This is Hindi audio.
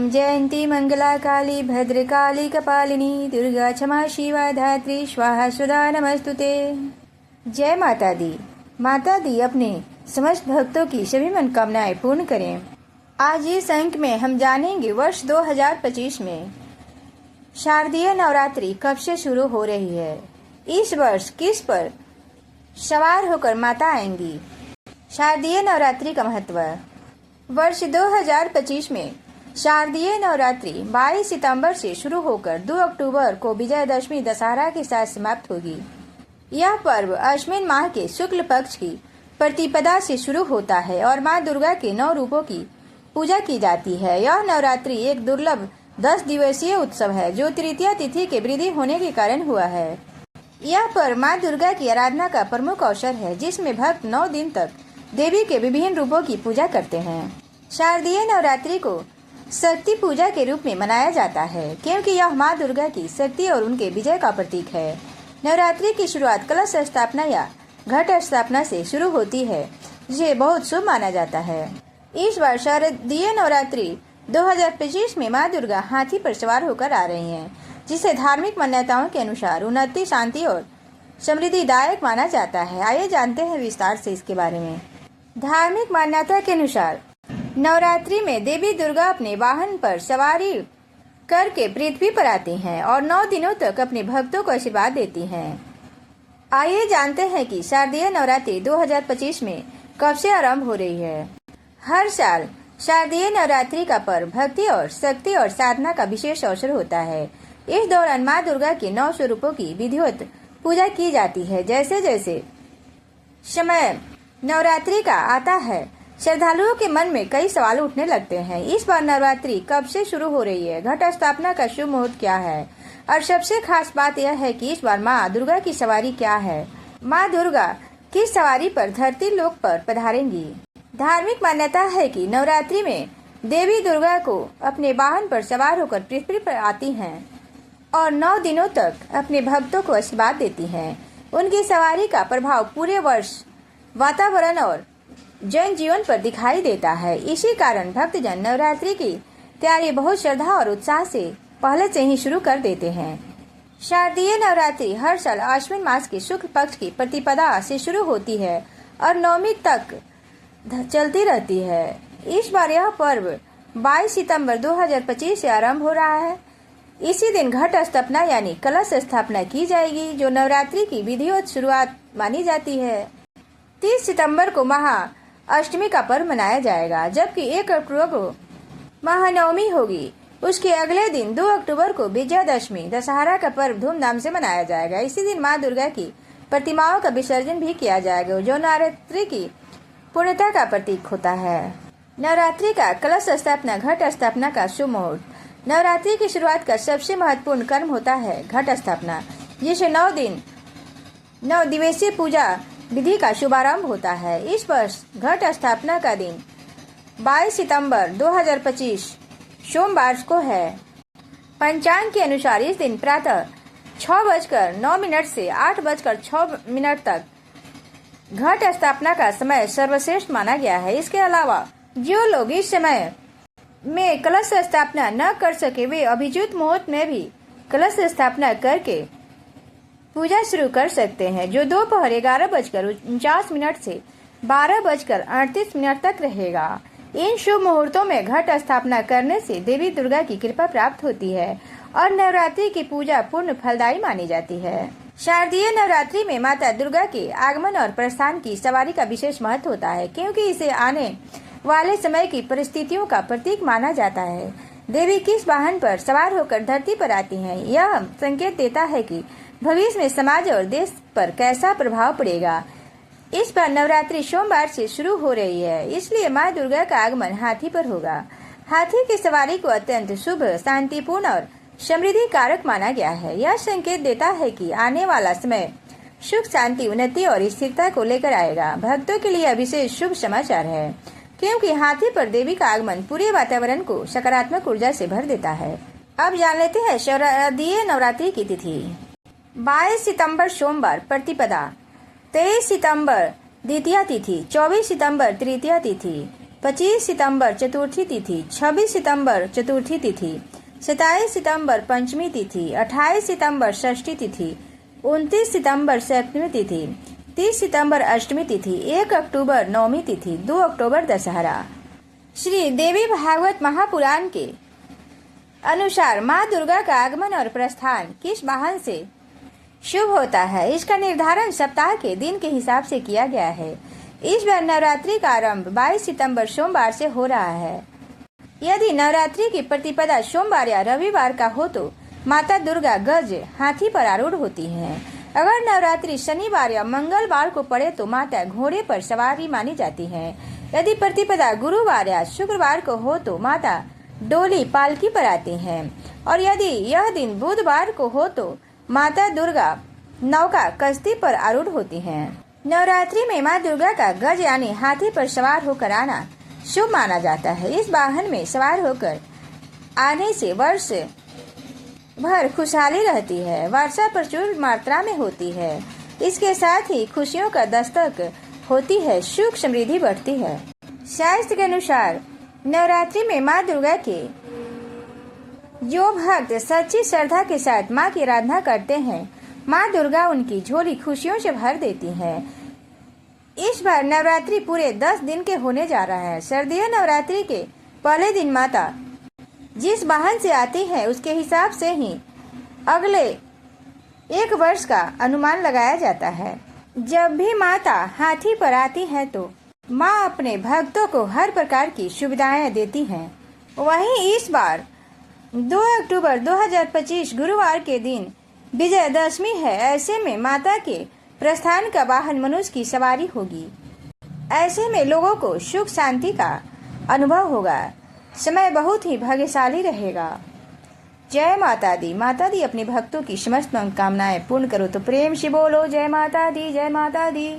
ओम जयंती मंगला काली भद्रकाली कपालिनी दुर्गा क्षमा शिवा धात्री स्वाहा सुधा नमस्तुते। जय माता दी। माता दी अपने समस्त भक्तों की सभी मनोकामनाएं पूर्ण करें। आज इस अंक में हम जानेंगे वर्ष 2025 में शारदीय नवरात्रि कब से शुरू हो रही है, इस वर्ष किस पर सवार होकर माता आएंगी। शारदीय नवरात्रि का महत्व। वर्ष 2025 में शारदीय नवरात्रि 22 सितंबर से शुरू होकर 2 अक्टूबर को विजयदशमी दशहरा के साथ समाप्त होगी। यह पर्व अश्विन माह के शुक्ल पक्ष की प्रतिपदा से शुरू होता है और मां दुर्गा के 9 रूपों की पूजा की जाती है। यह नवरात्रि एक दुर्लभ 10 दिवसीय उत्सव है जो तृतीया तिथि के वृद्धि होने के कारण हुआ है। यह पर्व मां दुर्गा की आराधना का प्रमुख अवसर है जिसमें भक्त 9 दिन तक देवी के विभिन्न रूपों की पूजा करते हैं। शारदीय नवरात्रि को शक्ति पूजा के रूप में मनाया जाता है क्योंकि यह मां दुर्गा की शक्ति और उनके विजय का प्रतीक है। नवरात्रि की शुरुआत कलश स्थापना या घट स्थापना से शुरू होती है जिसे बहुत शुभ माना जाता है। इस बार शारदीय नवरात्रि 2025 में मां दुर्गा हाथी पर सवार होकर आ रही हैं, जिसे धार्मिक मान्यताओं के अनुसार उन्नति, शांति और समृद्धिदायक माना जाता है। आइए जानते हैं विस्तार से इसके बारे में। धार्मिक मान्यता के अनुसार नवरात्रि में देवी दुर्गा अपने वाहन पर सवारी करके पृथ्वी पर आती हैं और 9 दिनों तक अपने भक्तों को आशीर्वाद देती हैं। आइए जानते हैं कि शारदीय नवरात्रि 2025 में कब से आरंभ हो रही है। हर साल शारदीय नवरात्रि का पर्व भक्ति और शक्ति और साधना का विशेष अवसर होता है। इस दौरान मां दुर्गा के 9 स्वरूपों की विधिवत पूजा की जाती है। जैसे जैसे समय नवरात्रि का आता है, श्रद्धालुओं के मन में कई सवाल उठने लगते हैं। इस बार नवरात्रि कब से शुरू हो रही है, घट स्थापना का शुभ मुहूर्त क्या है और सबसे खास बात यह है कि इस बार माँ दुर्गा की सवारी क्या है। माँ दुर्गा किस सवारी पर धरती लोक पर पधारेंगी। धार्मिक मान्यता है कि नवरात्रि में देवी दुर्गा को अपने वाहन पर सवार होकर पृथ्वी पर आती हैं और 9 दिनों तक अपने भक्तों को आशीर्वाद देती हैं। उनकी सवारी का प्रभाव पूरे वर्ष वातावरण और जनजीवन पर दिखाई देता है। इसी कारण भक्तजन नवरात्रि की तैयारी बहुत श्रद्धा और उत्साह से पहले से ही शुरू कर देते हैं। शारदीय नवरात्रि हर साल अश्विन मास के शुक्ल पक्ष की प्रतिपदा से शुरू होती है और नवमी तक चलती रहती है। इस बार यह पर्व 22 सितंबर 2025 से आरंभ हो रहा है। इसी दिन घट स्थापना यानी कलश स्थापना की जाएगी जो नवरात्रि की विधिवत शुरुआत मानी जाती है। 30 सितंबर को महाअष्टमी का पर्व मनाया जाएगा, जबकि 1 अक्टूबर को महानवमी होगी। उसके अगले दिन 2 अक्टूबर को विजयदशमी दशहरा का पर्व धूमधाम से मनाया जाएगा। इसी दिन मां दुर्गा की प्रतिमाओं का विसर्जन भी किया जाएगा जो नवरात्रि की पूर्णता का प्रतीक होता है। नवरात्रि का कलश स्थापना, घट स्थापना का शुभ मुहूर्त। नवरात्रि की शुरुआत का सबसे महत्वपूर्ण कर्म होता है घट स्थापना, जिसे 9 दिवसीय पूजा विधि का शुभारंभ होता है। इस वर्ष घट स्थापना का दिन 22 सितंबर 2025 सोमवार को है। पंचांग के अनुसार इस दिन प्रातः 6:09 से 8:06 तक घट स्थापना का समय सर्वश्रेष्ठ माना गया है। इसके अलावा जो लोग इस समय में कलश स्थापना न कर सके वे अभिजित मुहूर्त में भी कलश स्थापना करके पूजा शुरू कर सकते हैं, जो दोपहर 11:49 से 12:38 तक रहेगा। इन शुभ मुहूर्तों में घट स्थापना करने से देवी दुर्गा की कृपा प्राप्त होती है और नवरात्रि की पूजा पूर्ण फलदायी मानी जाती है। शारदीय नवरात्रि में माता दुर्गा के आगमन और प्रस्थान की सवारी का विशेष महत्व होता है क्योंकि इसे आने वाले समय की परिस्थितियों का प्रतीक माना जाता है। देवी किस वाहन पर सवार होकर धरती पर आती हैं, यह संकेत देता है कि भविष्य में समाज और देश पर कैसा प्रभाव पड़ेगा। इस बार नवरात्रि सोमवार से शुरू हो रही है, इसलिए माँ दुर्गा का आगमन हाथी पर होगा। हाथी की सवारी को अत्यंत शुभ, शांतिपूर्ण और समृद्धि कारक माना गया है। यह संकेत देता है कि आने वाला समय सुख, शांति, उन्नति और स्थिरता को लेकर आएगा। भक्तों के लिए विशेष शुभ समाचार है क्योंकि हाथी पर देवी का आगमन पूरे वातावरण को सकारात्मक ऊर्जा से भर देता है। अब जान लेते हैं शारदीय नवरात्रि की तिथि। 22 सितंबर सोमवार प्रतिपदा, 23 सितंबर द्वितीया तिथि, 24 सितंबर तृतीया तिथि, 25 सितंबर चतुर्थी तिथि, 26 सितंबर चतुर्थी तिथि, 27 सितंबर पंचमी तिथि, 28 सितंबर षष्ठी तिथि, 29 सितंबर सप्तमी तिथि, 30 सितंबर अष्टमी तिथि, 1 अक्टूबर नवमी तिथि, 2 अक्टूबर दशहरा। श्री देवी भागवत महापुराण के अनुसार माँ दुर्गा का आगमन और प्रस्थान किस वाहन से शुभ होता है, इसका निर्धारण सप्ताह के दिन के हिसाब से किया गया है। इस बार नवरात्रि का आरंभ 22 सितंबर सोमवार से हो रहा है। यदि नवरात्रि की प्रतिपदा सोमवार या रविवार का हो तो माता दुर्गा गज हाथी पर आरूढ़ होती हैं। अगर नवरात्रि शनिवार या मंगलवार को पड़े तो माता घोड़े पर सवारी मानी जाती हैं। यदि प्रतिपदा गुरुवार या शुक्रवार को हो तो माता डोली पालकी पर आती हैं। और यदि यह दिन बुधवार को हो तो माता दुर्गा नौका कश्ती पर आरूढ़ होती हैं। नवरात्रि में माँ दुर्गा का गज यानी हाथी पर सवार होकर आना शुभ माना जाता है। इस वाहन में सवार होकर आने से वर्ष भर खुशहाली रहती है, वर्षा प्रचुर मात्रा में होती है। इसके साथ ही खुशियों का दस्तक होती है, सुख समृद्धि बढ़ती है। शास्त्र के अनुसार नवरात्रि में माँ दुर्गा के जो भक्त सच्ची श्रद्धा के साथ माँ की आराधना करते हैं, माँ दुर्गा उनकी झोली खुशियों से भर देती है। इस बार नवरात्रि पूरे 10 दिन के होने जा रहा है। शारदीय नवरात्रि के पहले दिन माता जिस वाहन से आती है उसके हिसाब से ही अगले 1 वर्ष का अनुमान लगाया जाता है। जब भी माता हाथी पर आती है तो माँ अपने भक्तों को हर प्रकार की सुविधाएं देती हैं। वहीं इस बार 2 अक्टूबर 2025 गुरुवार के दिन विजयदशमी है। ऐसे में माता के प्रस्थान का वाहन मनुष्य की सवारी होगी। ऐसे में लोगों को सुख शांति का अनुभव होगा। समय बहुत ही भाग्यशाली रहेगा। जय माता दी। माता दी अपने भक्तों की समस्त मनोकामनाएं पूर्ण करो तो प्रेम से बोलो जय माता दी, जय माता दी।